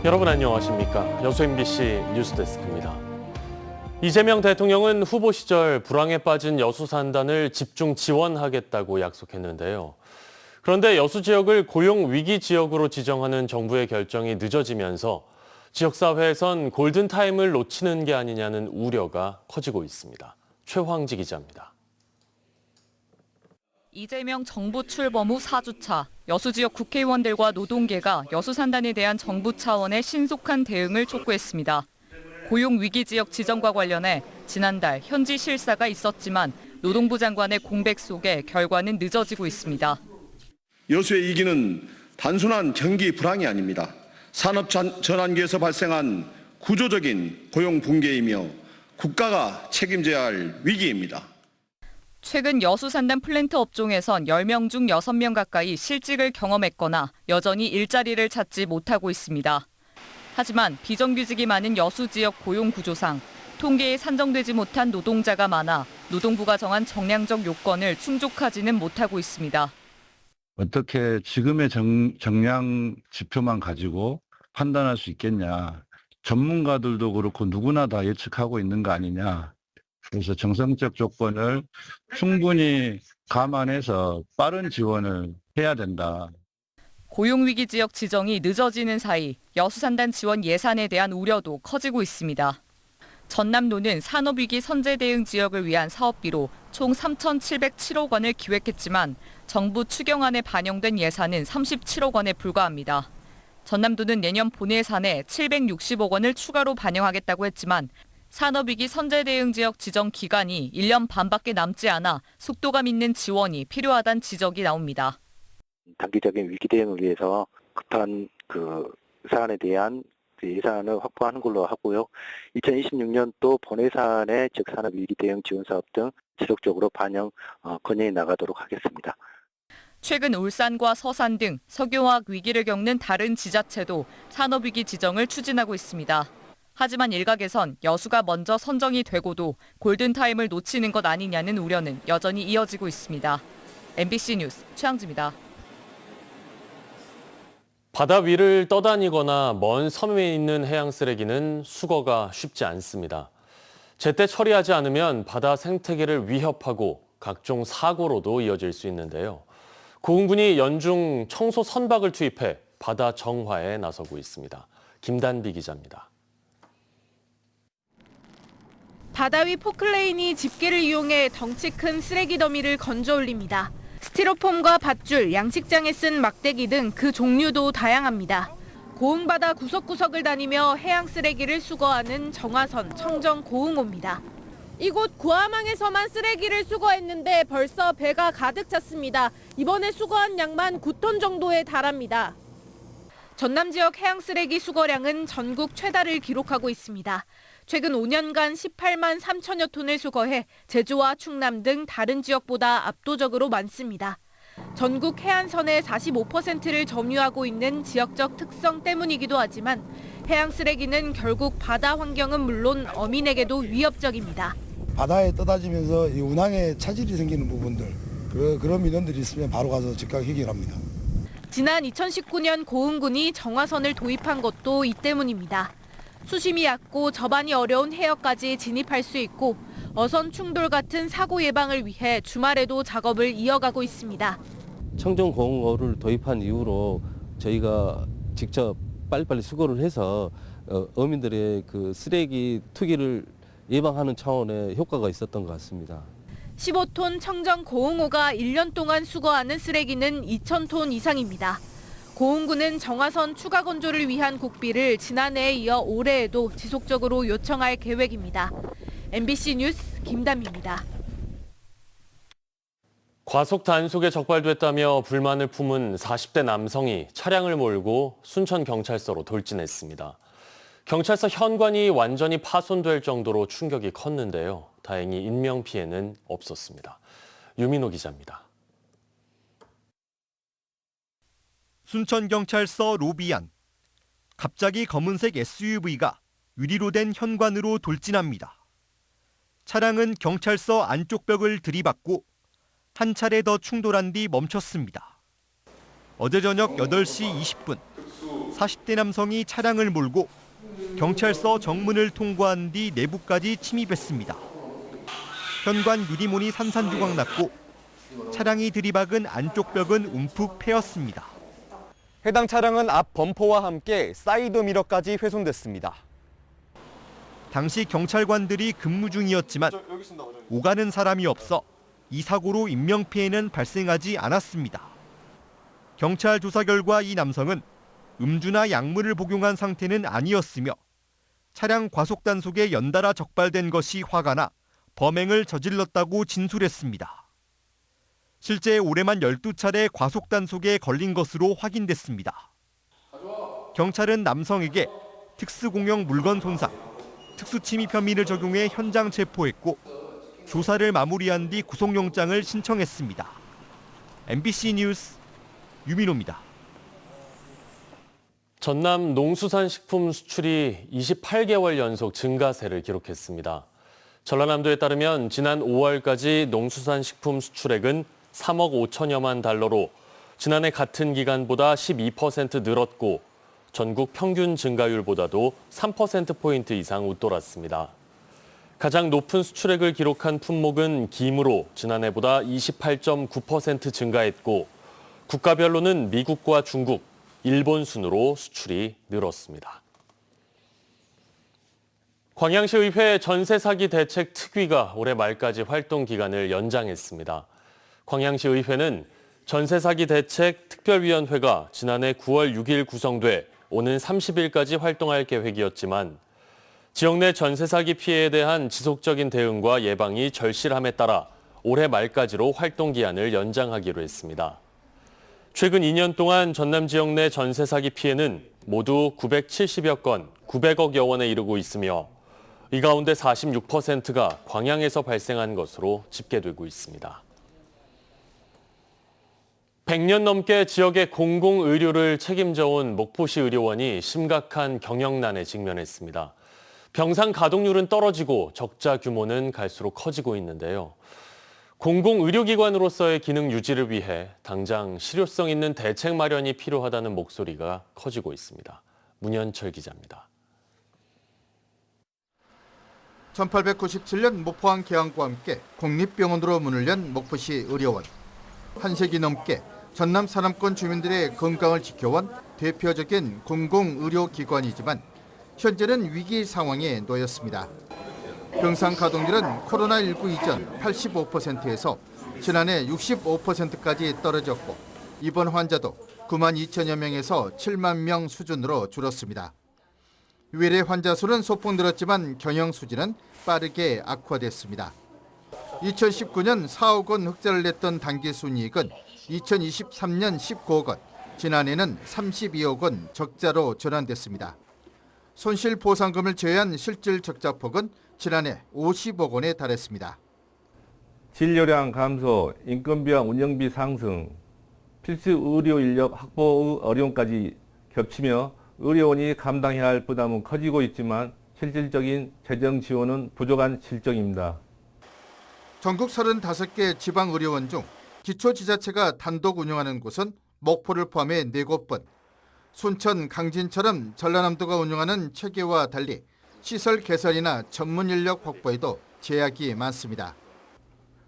여러분 안녕하십니까? 여수 MBC 뉴스데스크입니다. 이재명 대통령은 후보 시절 불황에 빠진 여수 산단을 집중 지원하겠다고 약속했는데요. 그런데 여수 지역을 고용 위기 지역으로 지정하는 정부의 결정이 늦어지면서 지역사회에선 골든타임을 놓치는 게 아니냐는 우려가 커지고 있습니다. 최황지 기자입니다. 이재명 정부 출범 후 4주차, 여수 지역 국회의원들과 노동계가 여수 산단에 대한 정부 차원의 신속한 대응을 촉구했습니다. 고용 위기 지역 지정과 관련해 지난달 현지 실사가 있었지만 노동부 장관의 공백 속에 결과는 늦어지고 있습니다. 여수의 위기는 단순한 경기 불황이 아닙니다. 산업 전환기에서 발생한 구조적인 고용 붕괴이며 국가가 책임져야 할 위기입니다. 최근 여수 산단 플랜트 업종에선 10명 중 6명 가까이 실직을 경험했거나 여전히 일자리를 찾지 못하고 있습니다. 하지만 비정규직이 많은 여수 지역 고용 구조상 통계에 산정되지 못한 노동자가 많아 노동부가 정한 정량적 요건을 충족하지는 못하고 있습니다. 어떻게 지금의 정량 지표만 가지고 판단할 수 있겠냐. 전문가들도 그렇고 누구나 다 예측하고 있는 거 아니냐. 그래서 정성적 조건을 충분히 감안해서 빠른 지원을 해야 된다. 고용위기 지역 지정이 늦어지는 사이 여수 산단 지원 예산에 대한 우려도 커지고 있습니다. 전남도는 산업위기 선제 대응 지역을 위한 사업비로 총 3,707억 원을 기획했지만 정부 추경안에 반영된 예산은 37억 원에 불과합니다. 전남도는 내년 본 예산에 760억 원을 추가로 반영하겠다고 했지만 산업위기 선제 대응 지역 지정 기간이 1년 반밖에 남지 않아 속도감 있는 지원이 필요하다는 지적이 나옵니다. 단기적인 위기 대응을 위해서 급한 사안에 대한 예산을 확보하는 걸로 하고요. 2026년도 본 예산에 즉 산업위기 대응 지원 사업 등 지속적으로 반영 건의해 나가도록 하겠습니다. 최근 울산과 서산 등 석유화학 위기를 겪는 다른 지자체도 산업위기 지정을 추진하고 있습니다. 하지만 일각에선 여수가 먼저 선정이 되고도 골든타임을 놓치는 것 아니냐는 우려는 여전히 이어지고 있습니다. MBC 뉴스 최황지입니다. 바다 위를 떠다니거나 먼 섬에 있는 해양 쓰레기는 수거가 쉽지 않습니다. 제때 처리하지 않으면 바다 생태계를 위협하고 각종 사고로도 이어질 수 있는데요. 고흥군이 연중 청소 선박을 투입해 바다 정화에 나서고 있습니다. 김단비 기자입니다. 바다 위 포클레인이 집게를 이용해 덩치 큰 쓰레기 더미를 건져 올립니다. 스티로폼과 밧줄, 양식장에 쓴 막대기 등 그 종류도 다양합니다. 고흥바다 구석구석을 다니며 해양 쓰레기를 수거하는 정화선 청정 고흥호입니다. 이곳 구하망에서만 쓰레기를 수거했는데 벌써 배가 가득 찼습니다. 이번에 수거한 양만 9톤 정도에 달합니다. 전남 지역 해양 쓰레기 수거량은 전국 최다를 기록하고 있습니다. 최근 5년간 18만 3천여 톤을 수거해 제주와 충남 등 다른 지역보다 압도적으로 많습니다. 전국 해안선의 45%를 점유하고 있는 지역적 특성 때문이기도 하지만 해양 쓰레기는 결국 바다 환경은 물론 어민에게도 위협적입니다. 바다에 떠다니면서 이 운항에 차질이 생기는 부분들, 그런 민원들이 있으면 바로 가서 즉각 해결합니다. 지난 2019년 고흥군이 정화선을 도입한 것도 이 때문입니다. 수심이 얕고 접안이 어려운 해역까지 진입할 수 있고 어선 충돌 같은 사고 예방을 위해 주말에도 작업을 이어가고 있습니다. 청정고흥호를 도입한 이후로 저희가 직접 빨리빨리 수거를 해서 어민들의 그 쓰레기 투기를 예방하는 차원의 효과가 있었던 것 같습니다. 15톤 청정 고흥호가 1년 동안 수거하는 쓰레기는 2,000톤 이상입니다. 고흥군은 정화선 추가 건조를 위한 국비를 지난해에 이어 올해에도 지속적으로 요청할 계획입니다. MBC 뉴스 김담희입니다. 과속 단속에 적발됐다며 불만을 품은 40대 남성이 차량을 몰고 순천경찰서로 돌진했습니다. 경찰서 현관이 완전히 파손될 정도로 충격이 컸는데요. 다행히 인명피해는 없었습니다. 유민호 기자입니다. 순천경찰서 로비 안. 갑자기 검은색 SUV가 유리로 된 현관으로 돌진합니다. 차량은 경찰서 안쪽 벽을 들이받고 한 차례 더 충돌한 뒤 멈췄습니다. 어제 저녁 8시 20분 40대 남성이 차량을 몰고 경찰서 정문을 통과한 뒤 내부까지 침입했습니다. 현관 유리문이 산산조각 났고 차량이 들이박은 안쪽 벽은 움푹 패였습니다. 해당 차량은 앞 범퍼와 함께 사이드 미러까지 훼손됐습니다. 당시 경찰관들이 근무 중이었지만 오가는 사람이 없어 이 사고로 인명피해는 발생하지 않았습니다. 경찰 조사 결과 이 남성은 음주나 약물을 복용한 상태는 아니었으며 차량 과속 단속에 연달아 적발된 것이 화가 나 범행을 저질렀다고 진술했습니다. 실제 올해만 12차례 과속 단속에 걸린 것으로 확인됐습니다. 경찰은 남성에게 특수공용 물건 손상, 특수침입 혐의를 적용해 현장 체포했고 조사를 마무리한 뒤 구속영장을 신청했습니다. MBC 뉴스 유민호입니다. 전남 농수산식품 수출이 28개월 연속 증가세를 기록했습니다. 전라남도에 따르면 지난 5월까지 농수산식품 수출액은 3억 5천여만 달러로 지난해 같은 기간보다 12% 늘었고 전국 평균 증가율보다도 3%포인트 이상 웃돌았습니다. 가장 높은 수출액을 기록한 품목은 김으로 지난해보다 28.9% 증가했고 국가별로는 미국과 중국, 일본 순으로 수출이 늘었습니다. 광양시의회 전세 사기 대책 특위가 올해 말까지 활동 기간을 연장했습니다. 광양시의회는 전세 사기 대책 특별위원회가 지난해 9월 6일 구성돼 오는 30일까지 활동할 계획이었지만 지역 내 전세 사기 피해에 대한 지속적인 대응과 예방이 절실함에 따라 올해 말까지로 활동 기한을 연장하기로 했습니다. 최근 2년 동안 전남 지역 내 전세 사기 피해는 모두 970여 건, 900억여 원에 이르고 있으며 이 가운데 46%가 광양에서 발생한 것으로 집계되고 있습니다. 100년 넘게 지역의 공공의료를 책임져온 목포시 의료원이 심각한 경영난에 직면했습니다. 병상 가동률은 떨어지고 적자 규모는 갈수록 커지고 있는데요. 공공의료기관으로서의 기능 유지를 위해 당장 실효성 있는 대책 마련이 필요하다는 목소리가 커지고 있습니다. 문현철 기자입니다. 1897년 목포항 개항과 함께 공립병원으로 문을 연 목포시 의료원. 한 세기 넘게 전남 산암권 주민들의 건강을 지켜온 대표적인 공공의료기관이지만 현재는 위기 상황에 놓였습니다. 병상 가동률은 코로나19 이전 85%에서 지난해 65%까지 떨어졌고 입원 환자도 9만 2천여 명에서 7만 명 수준으로 줄었습니다. 외래 환자 수는 소폭 늘었지만 경영 수준은 빠르게 악화됐습니다. 2019년 4억 원 흑자를 냈던 당기순이익은 2023년 19억 원, 지난해는 32억 원 적자로 전환됐습니다. 손실보상금을 제외한 실질 적자폭은 지난해 50억 원에 달했습니다. 진료량 감소, 인건비와 운영비 상승, 필수 의료 인력 확보의 어려움까지 겹치며 의료원이 감당해야 할 부담은 커지고 있지만 실질적인 재정 지원은 부족한 실정입니다. 전국 35개 지방의료원 중 기초지자체가 단독 운영하는 곳은 목포를 포함해 4곳뿐. 순천, 강진처럼 전라남도가 운영하는 체계와 달리 시설 개선이나 전문 인력 확보에도 제약이 많습니다.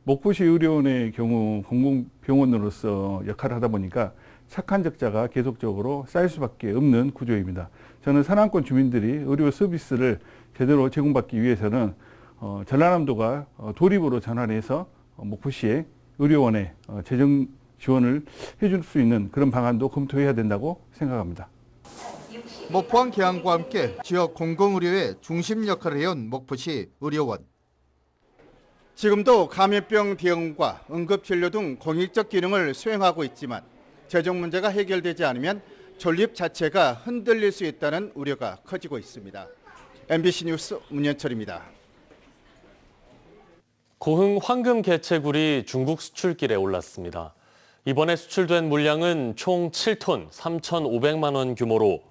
목포시 의료원의 경우 공공병원으로서 역할을 하다 보니까 착한 적자가 계속적으로 쌓일 수밖에 없는 구조입니다. 저는 산암권 주민들이 의료 서비스를 제대로 제공받기 위해서는 전라남도가 도립으로 전환해서 목포시의 의료원에 재정 지원을 해줄 수 있는 그런 방안도 검토해야 된다고 생각합니다. 목포항 개항과 함께 지역 공공의료의 중심 역할을 해온 목포시 의료원. 지금도 감염병 대응과 응급진료 등 공익적 기능을 수행하고 있지만 재정 문제가 해결되지 않으면 존립 자체가 흔들릴 수 있다는 우려가 커지고 있습니다. MBC 뉴스 문현철입니다. 고흥 황금 개체굴이 중국 수출길에 올랐습니다. 이번에 수출된 물량은 총 7톤 3,500만 원 규모로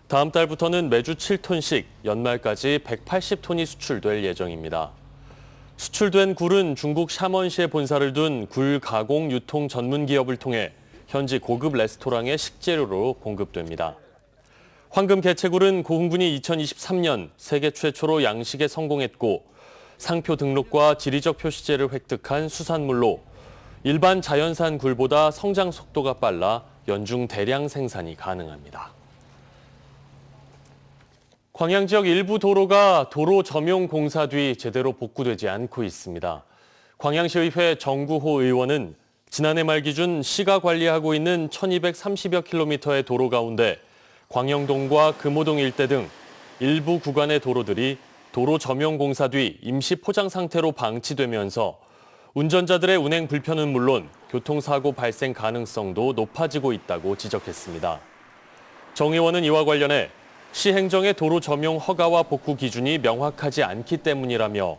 다음 달부터는 매주 7톤씩 연말까지 180톤이 수출될 예정입니다. 수출된 굴은 중국 샤먼시에 본사를 둔 굴 가공 유통 전문 기업을 통해 현지 고급 레스토랑의 식재료로 공급됩니다. 황금 개체굴은 고흥군이 2023년 세계 최초로 양식에 성공했고 상표 등록과 지리적 표시제를 획득한 수산물로 일반 자연산 굴보다 성장 속도가 빨라 연중 대량 생산이 가능합니다. 광양 지역 일부 도로가 도로 점용 공사 뒤 제대로 복구되지 않고 있습니다. 광양시의회 정구호 의원은 지난해 말 기준 시가 관리하고 있는 1230여 킬로미터의 도로 가운데 광영동과 금호동 일대 등 일부 구간의 도로들이 도로 점용 공사 뒤 임시 포장 상태로 방치되면서 운전자들의 운행 불편은 물론 교통사고 발생 가능성도 높아지고 있다고 지적했습니다. 정 의원은 이와 관련해 시 행정의 도로 점용 허가와 복구 기준이 명확하지 않기 때문이라며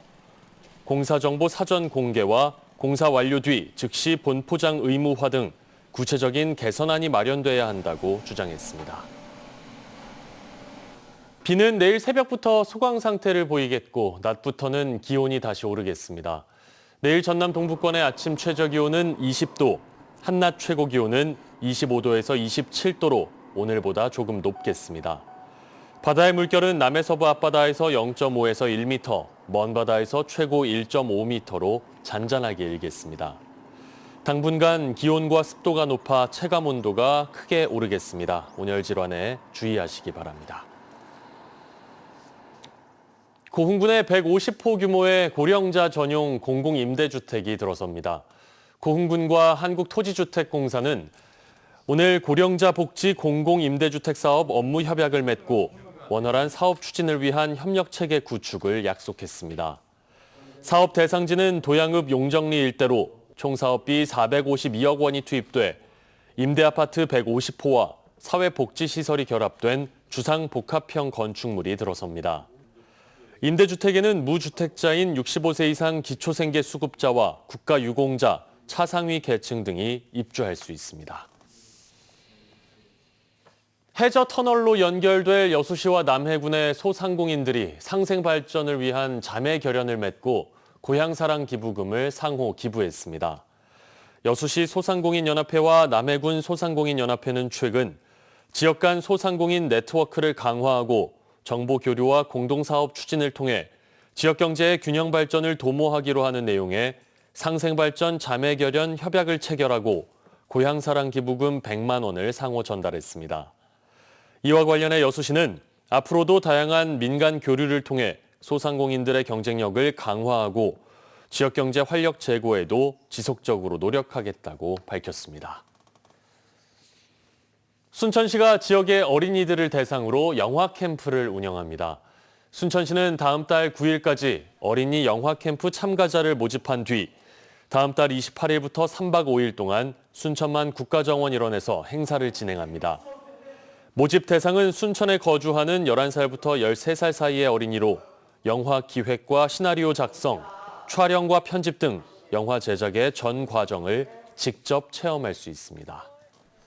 공사정보 사전 공개와 공사 완료 뒤 즉시 본포장 의무화 등 구체적인 개선안이 마련돼야 한다고 주장했습니다. 비는 내일 새벽부터 소강 상태를 보이겠고 낮부터는 기온이 다시 오르겠습니다. 내일 전남 동부권의 아침 최저 기온은 20도, 한낮 최고 기온은 25도에서 27도로 오늘보다 조금 높겠습니다. 바다의 물결은 남해서부 앞바다에서 0.5에서 1m, 먼 바다에서 최고 1.5m로 잔잔하게 일겠습니다. 당분간 기온과 습도가 높아 체감 온도가 크게 오르겠습니다. 온열 질환에 주의하시기 바랍니다. 고흥군에 150호 규모의 고령자 전용 공공임대주택이 들어섭니다. 고흥군과 한국토지주택공사는 오늘 고령자 복지 공공임대주택 사업 업무 협약을 맺고 원활한 사업 추진을 위한 협력체계 구축을 약속했습니다. 사업 대상지는 도양읍 용정리 일대로 총 사업비 452억 원이 투입돼 임대아파트 150호와 사회복지시설이 결합된 주상복합형 건축물이 들어섭니다. 임대주택에는 무주택자인 65세 이상 기초생계 수급자와 국가유공자, 차상위 계층 등이 입주할 수 있습니다. 해저 터널로 연결될 여수시와 남해군의 소상공인들이 상생 발전을 위한 자매 결연을 맺고 고향사랑 기부금을 상호 기부했습니다. 여수시 소상공인연합회와 남해군 소상공인연합회는 최근 지역 간 소상공인 네트워크를 강화하고 정보 교류와 공동사업 추진을 통해 지역 경제의 균형 발전을 도모하기로 하는 내용의 상생발전 자매결연 협약을 체결하고 고향사랑 기부금 100만 원을 상호 전달했습니다. 이와 관련해 여수시는 앞으로도 다양한 민간 교류를 통해 소상공인들의 경쟁력을 강화하고 지역 경제 활력 제고에도 지속적으로 노력하겠다고 밝혔습니다. 순천시가 지역의 어린이들을 대상으로 영화 캠프를 운영합니다. 순천시는 다음 달 9일까지 어린이 영화 캠프 참가자를 모집한 뒤 다음 달 28일부터 3박 5일 동안 순천만 국가정원 일원에서 행사를 진행합니다. 모집 대상은 순천에 거주하는 11살부터 13살 사이의 어린이로 영화 기획과 시나리오 작성, 촬영과 편집 등 영화 제작의 전 과정을 직접 체험할 수 있습니다.